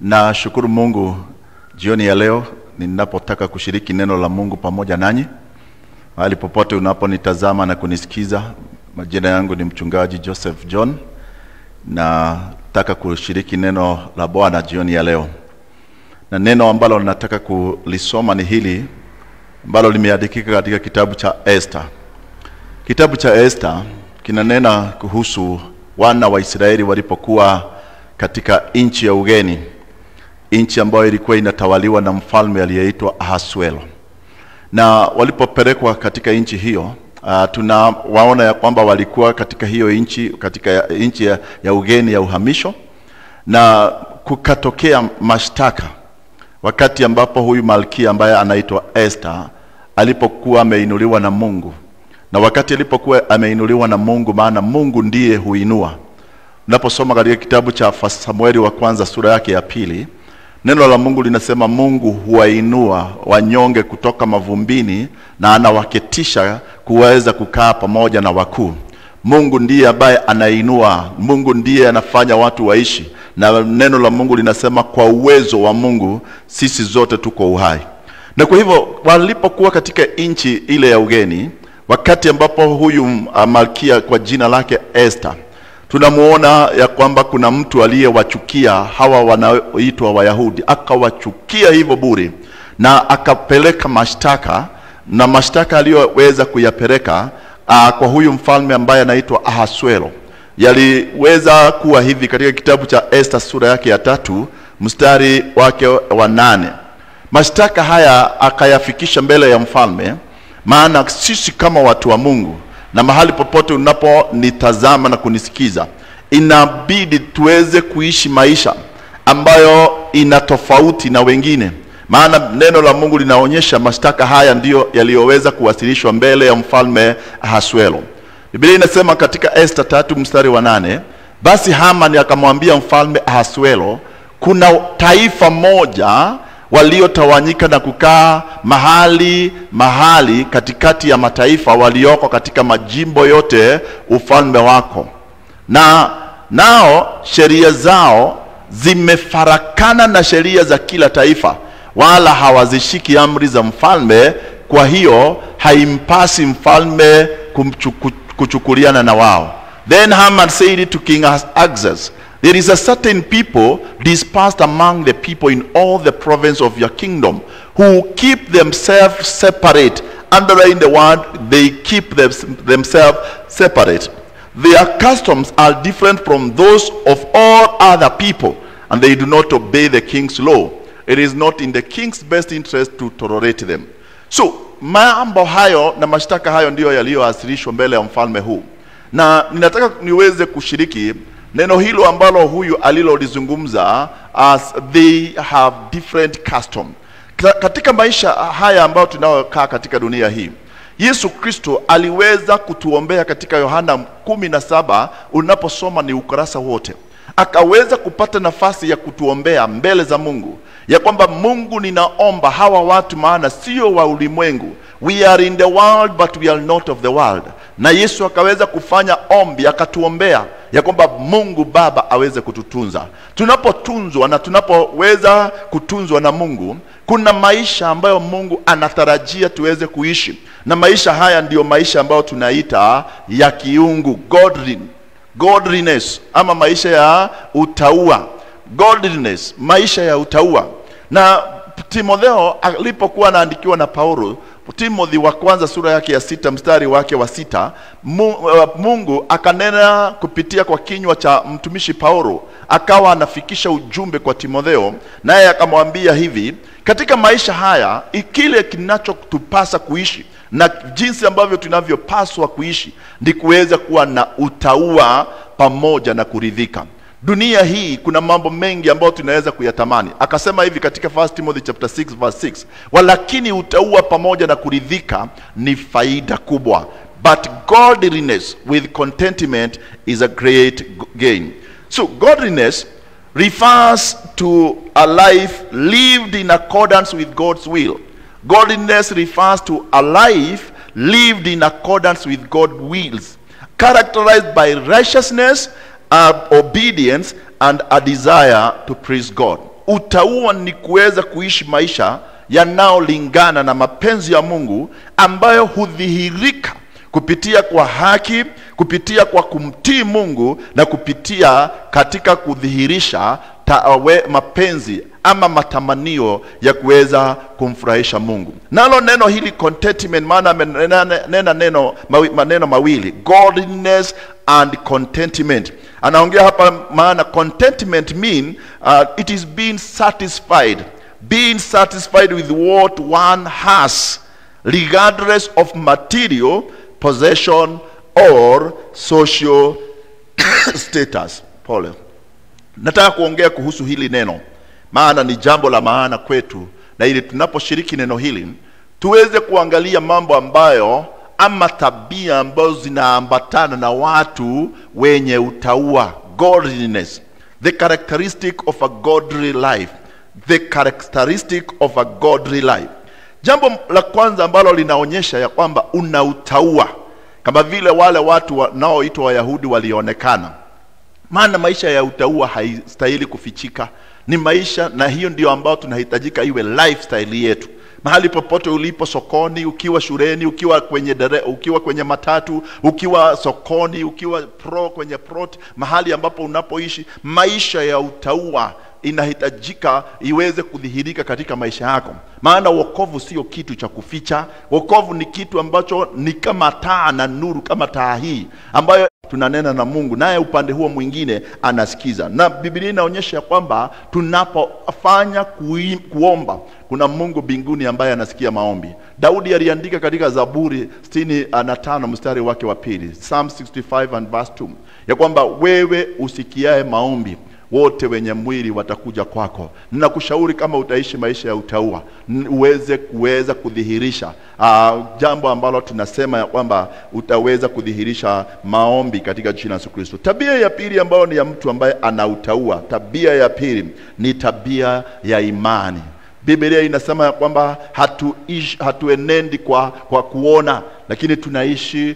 Na shukuru Mungu jioni ya leo ninapotaka kushiriki neno la Mungu pamoja nanyi. Mahali popote unaponitazama na kunisikiza, majina yangu ni mchungaji Joseph John na nataka kushiriki neno la Bwana jioni ya leo. Na neno ambalo nataka kulisoma ni hili ambalo limeandikika katika kitabu cha Esther. Kitabu cha Esther kinanena kuhusu wana wa Israeli walipokuwa katika nchi ya ugeni, nchi ambayo ilikuwa inatawaliwa na mfalme aliyeitwa Ahasuero. Na walipopelekwa katika nchi hiyo, tunawaona ya kwamba walikuwa katika hiyo nchi, katika nchi ya ugeni ya uhamisho, na kukatokea mashtaka wakati ambapo huyu malkia ambaye anaitwa Esther alipokuwa ameinuliwa na Mungu. Na wakati alipokuwa ameinuliwa na Mungu, maana Mungu ndiye huinua. Unaposoma katika kitabu cha Samueli wa kwanza sura yake ya 2, neno la Mungu linasema Mungu huwainua wanyonge kutoka mavumbini na anawaketisha kuweza kukaa pamoja na wakuu. Mungu ndiye ambaye anainua, Mungu ndiye anafanya watu waishi. Na neno la Mungu linasema kwa uwezo wa Mungu sisi zote tuko uhai. Na kwa hivyo walipokuwa katika nchi ile ya ugeni, wakati ambapo huyu malkia kwa jina lake Esther, tunamuona ya kwamba kuna mtu aliyewachukia hawa wanaoitwa Wayahudi, akawachukia hivyo bure, na akapeleka mashtaka, na mashtaka aliyoweza kuyapeleka kwa huyu mfalme ambaye anaitwa Ahasuero yaliweza kuwa hivi katika kitabu cha Esther sura yake ya 3 mstari wake wa 8. Mashtaka haya akayafikisha mbele ya mfalme, maana sisi kama watu wa Mungu, na mahali popote unaponitazama na kunisikiza, inabidi tuweze kuishi maisha ambayo ina tofauti na wengine. Maana neno la Mungu linaonyesha mashtaka haya ndiyo yaliyoweza kuwasilishwa mbele ya mfalme Ahasuero. Biblia inasema katika Esther 3 mstari wa 8, basi Hamani akamwambia mfalme Ahasuero, kuna taifa moja waliotawanyika na kukaa mahali katikati ya mataifa walioko katika majimbo yote ufalme wako. Na nao sheria zao zimefarakana na sheria za kila taifa, wala hawazishiki amri za mfalme, kwa hiyo haimpasi mfalme kuchukuliana na wao. Then Haman said to King Ahasuerus, there is a certain people dispersed among the people in all the province of your kingdom, who keep themselves separate. Underline the word, they keep themselves separate. Their customs are different from those of all other people, and they do not obey the king's law. It is not in the king's best interest to tolerate them. So, mambo hayo na mashtaka hayo ndiyo yaliyowasilishwa mbele ya mfalme huu. Na ninataka niweze kushiriki neno hilo ambalo huyu alilolizungumza, as they have different custom. Katika maisha haya ambayo tunayokaa katika dunia hii, Yesu Kristo aliweza kutuombea katika Yohana 17, unaposoma ni ukurasa wote. Akaweza kupata nafasi ya kutuombea mbele za Mungu, ya kwamba Mungu, ninaomba hawa watu, maana sio wa ulimwengu. We are in the world but we are not of the world. Na Yesu akaweza kufanya ombi, akatuombea ya kwamba Mungu Baba aweze kututunza. Tunapotunzwa na tunapoweza kutunzwa na Mungu, kuna maisha ambayo Mungu anatarajia tuweze kuishi. Na maisha haya ndiyo maisha ambayo tunaita ya kiungu, godliness, ama maisha ya utaua. Godliness, maisha ya utaua. Na Timotheo alipokuwa anaandikiwa na Paulo, Timothy wa kwanza sura yake ya 6 mstari wake wa 6, Mungu akanena kupitia kwa kinywa cha mtumishi Paulo, akawa anafikisha ujumbe kwa Timotheo, naye akamwambia hivi, katika maisha haya kile kinachotupasa kuishi na jinsi ambavyo tunavyopaswa kuishi ni kuweza kuwa na utaua pamoja na kuridhika. Dunia hii kuna mambo mengi ambayo tunaweza kuyatamani. Akasema hivi katika 1 Timothy chapter 6 verse 6, walakini utaua pamoja na kuridhika ni faida kubwa. But godliness with contentment is a great gain. So godliness refers to a life lived in accordance with God's will. Godliness refers to a life lived in accordance with God's wills, characterized by righteousness, obedience, and a desire to praise God. utauwa ni kuweza kuishi maisha yanayolingana na mapenzi ya Mungu, ambayo hudhihirika kupitia kwa haki, kupitia kwa kumtii Mungu, na kupitia katika kudhihirisha mapenzi ama matamanio ya kuweza kumfurahisha Mungu. Nalo neno hili contentment, maana maneno mawili, godliness and contentment. Anaongea hapa maana contentment mean it is being satisfied with what one has, regardless of material possession or social status. Pole. Nataka kuongea kuhusu hili neno, maana ni jambo la maana kwetu, na ili tunaposhiriki neno hili tuweze kuangalia mambo ambayo ama tabia ambazo zinaambatana na watu wenye utauwa, godliness, the characteristic of a godly life, the characteristic of a godly life. Jambo la kwanza ambalo linaonyesha ya kwamba una utauwa, kama vile wale watu wanaoitwa Wayahudi walionekana. Maana maisha ya utauwa haistahili kufichika, ni maisha, na hiyo ndio ambao tunahitajika iwe lifestyle yetu. Mahali popote ulipo, sokoni, ukiwa shuleni, ukiwa kwenye matatu, ukiwa sokoni, ukiwa kwenye plot, mahali ambapo unapoishi, maisha ya utauwa inahitajika iweze kudhihirika katika maisha yako. Maana wokovu sio kitu cha kuficha. Wokovu ni kitu ambacho ni kama taa na nuru, kama taa hii ambayo tunanena na Mungu, naye upande huo mwingine anasikiza. Na Biblia inaonyesha kwamba tunapofanya kuomba, kuna Mungu mbinguni ambaye anasikia maombi. Daudi aliandika katika Zaburi 65 mstari wake wa pili, Psalm 65 and verse 2, ya kwamba wewe usikiae maombi, wote wenye mwili watakuja kwako. Ninakushauri kama utaishi maisha ya utauwa, kuweza kudhihirisha jambo ambalo tunasema ya kwamba utaweza kudhihirisha maombi katika jina la Yesu Kristo. Tabia ya pili ambayo ni ya mtu ambaye ana utauwa, tabia ya pili ni tabia ya imani. Biblia inasema ya kwamba hatuenendi kwa kuona, lakini tunaishi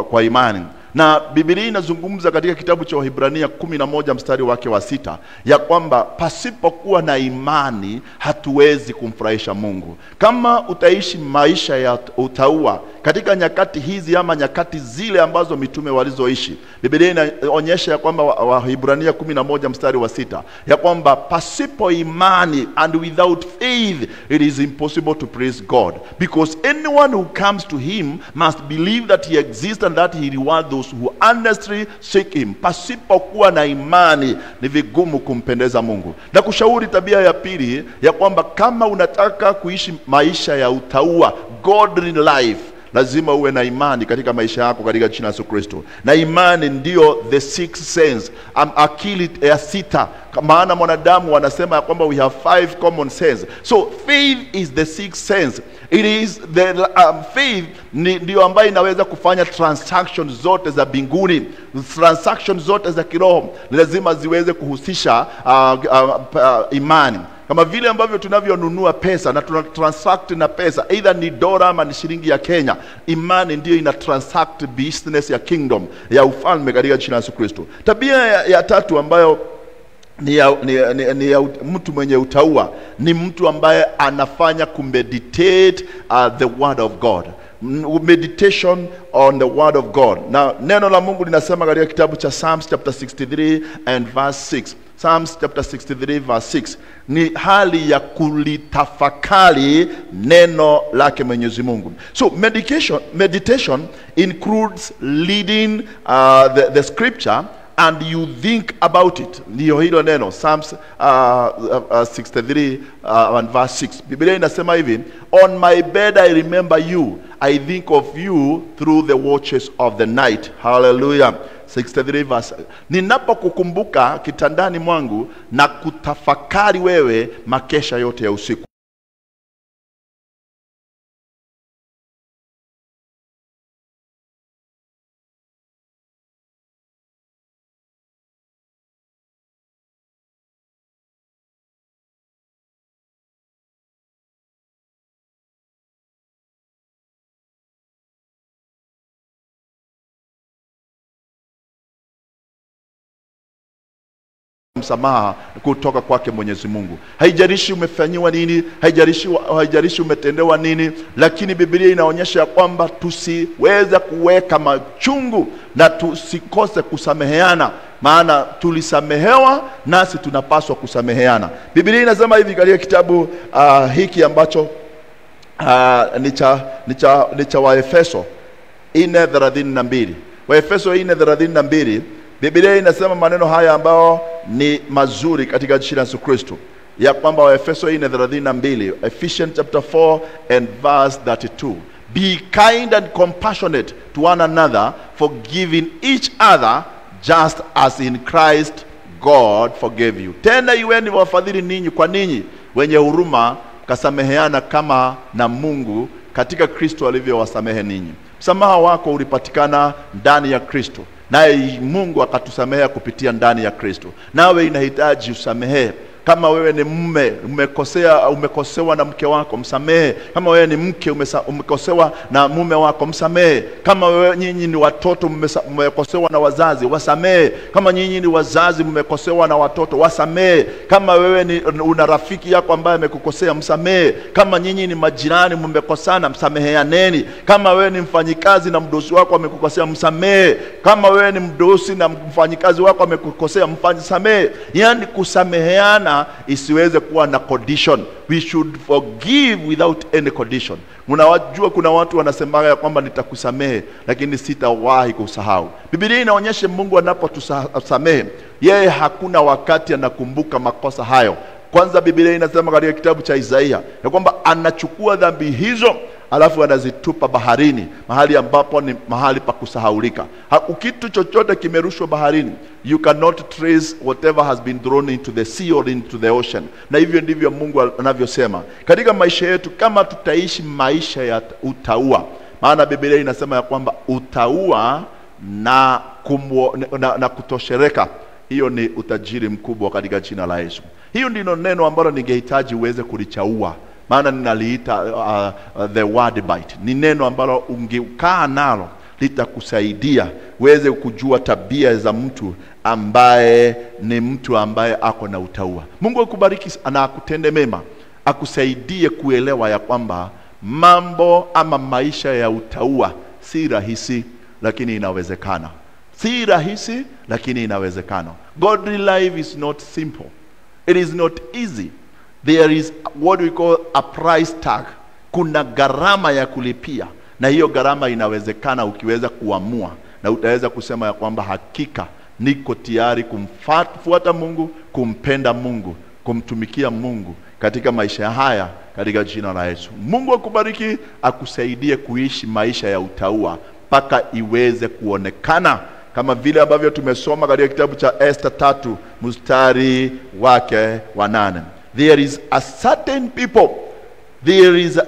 kwa imani. Na Biblia inazungumza katika kitabu cha Wahibrania 11 mstari wake wa 6 ya kwamba pasipokuwa na imani hatuwezi kumfurahisha Mungu. Kama utaishi maisha ya utauwa katika nyakati hizi ama nyakati zile ambazo mitume walizoishi, Biblia inaonyesha ya kwamba Wahibrania 11 mstari wa 6 ya kwamba pasipo imani, and without faith it is impossible to please God, because anyone who comes to him must believe that he exists and that he rewards those who honestly seek him. Pasipokuwa na imani ni vigumu kumpendeza Mungu. Na kushauri tabia ya pili ya kwamba kama unataka kuishi maisha ya utauwa, godly life, lazima uwe na imani katika maisha yako katika jina la Yesu Kristo. Na imani ndio the sixth sense, akili ya sita. Maana mwanadamu wanasema ya kwamba we have 5 common sense. So faith is the sixth sense. It is the faith ndio ambayo inaweza kufanya transactions zote za mbinguni, transactions zote za kiroho lazima ziweze kuhusisha imani. Kama vile ambavyo tunavyonunua pesa na tunatransact na pesa, either ni dola ama ni shilingi ya Kenya, imani ndio ina transact business ya kingdom, ya ufalme katika jina la Yesu Kristo. Tabia ya tatu ambayo ni ya mtu mwenye utauwa, ni mtu ambaye anafanya kumeditate the word of God. Meditation on the word of God. Na neno la Mungu linasema katika kitabu cha Psalms chapter 63 and verse 6. Psalms chapter 63 verse 6 ni hali ya kulitafakari neno lake Mwenyezi Mungu. So meditation includes reading the scripture and you think about it. Ndio hilo neno Psalms 63 and verse 6. Biblia inasema hivi, on my bed I remember you, I think of you through the watches of the night. Hallelujah. 63 verse. Ninapokukumbuka kitandani mwangu na kutafakari wewe makesha yote ya usiku. msamaha kutoka kwake Mwenyezi Mungu. Haijalishi umefanyiwa nini, haijalishi umetendewa nini, lakini Biblia inaonyesha ya kwamba tusiweza kuweka machungu na tusikose kusameheana, maana tulisamehewa nasi tunapaswa kusameheana. Biblia inasema hivi katika kitabu hiki ambacho ni cha Waefeso 4:32. Waefeso 4:32, Biblia inasema maneno haya ambao ni mazuri katika jina la Yesu Kristo, ya kwamba Waefeso 4:32, Ephesians chapter 4 and verse 32, be kind and compassionate to one another, forgiving each other just as in Christ God forgave you. Tena iweni wafadhili ninyi kwa ninyi, wenye huruma, kasameheana kama na Mungu katika Kristo alivyowasamehe ninyi. Msamaha wako ulipatikana ndani ya Kristo, naye Mungu akatusamehea kupitia ndani ya Kristo. Nawe inahitaji usamehe. Kama wewe ni mume, umekosewa na mke wako, msamehe. Kama wewe ni mke, umekosewa na mume wako, msamehe. Kama wewe nyinyi ni watoto, mmekosewa na wazazi, wasamehe. Kama nyinyi ni wazazi, mmekosewa na watoto, wasamehe. Kama wewe una rafiki yako ambaye amekukosea, msamehe. Kama nyinyi ni majirani, mmekosana, msameheaneni. Kama wewe ni mfanyikazi na mdosi wako amekukosea, msamehe. Kama wewe ni mdosi na mfanyikazi wako amekukosea, msamehe. Yaani kusameheana isiweze kuwa na condition. We should forgive without any condition. Mnawajua kuna watu wanasema ya kwamba nitakusamehe lakini sitawahi kusahau. Biblia inaonyesha Mungu anapotusamehe, yeye hakuna wakati anakumbuka makosa hayo. Kwanza Biblia inasema katika kitabu cha Isaia ya kwamba anachukua dhambi hizo alafu anazitupa baharini, mahali ambapo ni mahali pa kusahaulika. Kitu chochote kimerushwa baharini, you cannot trace whatever has been thrown into the sea or into the ocean. Na hivyo ndivyo Mungu anavyosema katika maisha yetu, kama tutaishi maisha ya utaua. Maana Biblia inasema ya kwamba utaua na kutoshereka, hiyo ni utajiri mkubwa katika jina la Yesu. Hiyo ndilo neno ambalo ningehitaji uweze kulichaua, maana ninaliita the word bite. Ni neno ambalo ungekaa nalo litakusaidia uweze kujua tabia za mtu ambaye ni mtu ambaye ako na utaua. Mungu akubariki na akutende mema, akusaidie kuelewa ya kwamba mambo ama maisha ya utaua si rahisi, lakini inawezekana. Si rahisi, lakini inawezekana. Godly life is not simple. It is not easy. There is what we call a price tag. Kuna gharama ya kulipia, na hiyo gharama inawezekana ukiweza kuamua, na utaweza kusema ya kwamba hakika niko tayari kumfuata Mungu, kumpenda Mungu, kumtumikia Mungu katika maisha haya katika jina la Yesu. Mungu akubariki, akusaidie kuishi maisha ya utaua mpaka iweze kuonekana kama vile ambavyo tumesoma katika kitabu cha Esther 3 mstari wake wa 8. There is a certain people. There is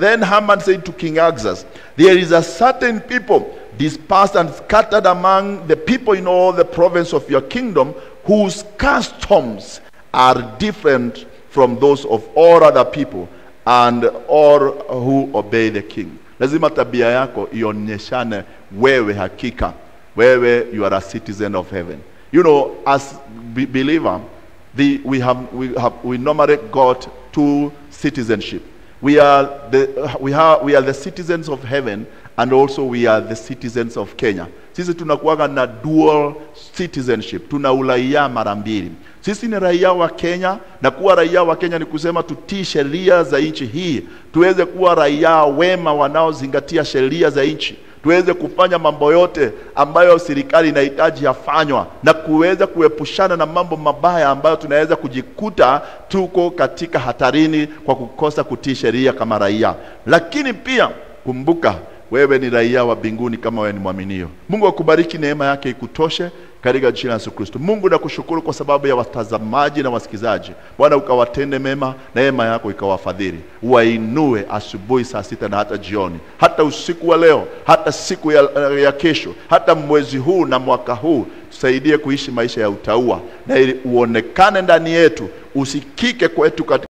then Haman said to King Axas, there is a certain people dispersed and scattered among the people in all the province of your kingdom, whose customs are different from those of all other people and all who obey the king. Lazima tabia yako ionyeshane wewe hakika wewe you are a citizen of heaven. You know, as believer, we normally got two citizenship. We are the citizens of heaven, and also we are the citizens of Kenya. Sisi tunakuwa na dual citizenship, tuna uraia mara mbili. Sisi ni raia wa Kenya, na kuwa raia wa Kenya ni kusema tutii sheria za nchi hii, tuweze kuwa raia wema wanaozingatia sheria za nchi, tuweze kufanya mambo yote ambayo serikali inahitaji yafanywa, na kuweza kuepushana na mambo mabaya ambayo tunaweza kujikuta tuko katika hatarini kwa kukosa kutii sheria kama raia. Lakini pia kumbuka, wewe ni raia wa mbinguni kama wewe ni mwaminio. Mungu akubariki, neema yake ikutoshe katika jina la Yesu Kristo. Mungu nakushukuru kwa sababu ya watazamaji na wasikizaji. Bwana ukawatende mema, neema yako ikawafadhili. Wainue asubuhi saa 6 na hata jioni, hata usiku wa leo, hata siku ya kesho, hata mwezi huu na mwaka huu. Tusaidie kuishi maisha ya utaua, na ili uonekane ndani yetu, usikike kwetu katika